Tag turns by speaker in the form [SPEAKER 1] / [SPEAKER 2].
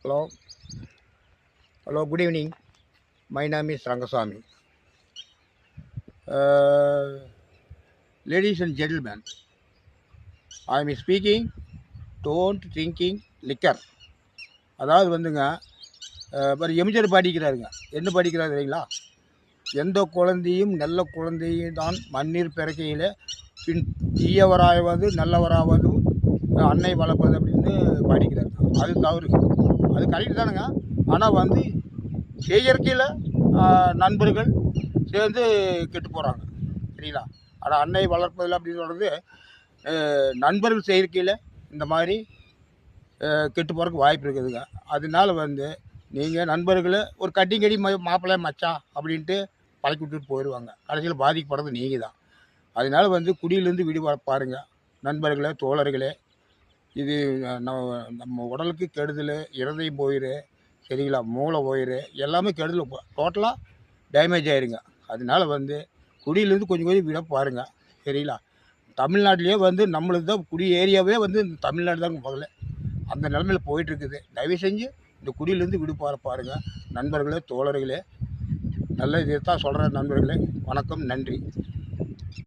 [SPEAKER 1] Hello, hello. Good evening. My name is Rangasamy. Ladies and gentlemen, I am speaking. Don't drinking liquor. அதாவது வந்துங்க எம்ஜிஆர் படிக்கிறாருங்க. என்ன படிக்கிறாரு தெரியுங்களா? எந்த குழந்தையும் நல்ல குழந்தையும் தான் மண்ணீர் பிறக்கையில் பின் தீயவராவது நல்லவராவது அன்னை வளர்ப்பது அப்படின்னு படிக்கிறாரு. அது தவறு. அது கரெக்டு தானுங்க. ஆனால் வந்து செயற்கையில் நண்பர்கள் சேர்ந்து கெட்டு போகிறாங்க, சரிங்களா? ஆனால் அன்னை வளர்ப்பதில் அப்படின்னு சொல்கிறது நண்பர்கள் செயற்கையில் இந்த மாதிரி கெட்டு போகிறதுக்கு வாய்ப்பு இருக்குதுங்க. அதனால வந்து நீங்கள் நண்பர்களை ஒரு கட்டிங்கடி மாப்பிள்ளை மச்சான் அப்படின்ட்டு பழக்கி விட்டுட்டு போயிடுவாங்க. கடைசியில் பாதிக்கப்படுறது நீங்கள் தான். அதனால வந்து குடியிலேருந்து விடுபட பாருங்கள் நண்பர்களே, தோழர்களே. இது நம்ம உடலுக்கு கெடுதல், இருதயம் போயிரு, சரிங்களா? மூளை போயிரு, எல்லாமே கெடுதல், டோட்டலாக டேமேஜ் ஆயிருங்க. அதனால வந்து குடியிலேருந்து கொஞ்சம் கொஞ்சம் விட பாருங்கள், சரிங்களா? தமிழ்நாட்டிலே வந்து நம்மளுக்கு தான் குடி ஏரியாவே வந்து தமிழ்நாடு தாங்க முதல்ல. அந்த நிலமையில் போயிட்டுருக்குது. தயவு செஞ்சு இந்த குடியிலேருந்து விடுபார பாருங்கள் நண்பர்களே, தோழர்களே. நல்ல இதை தான் சொல்கிறேன் நண்பர்களே. வணக்கம், நன்றி.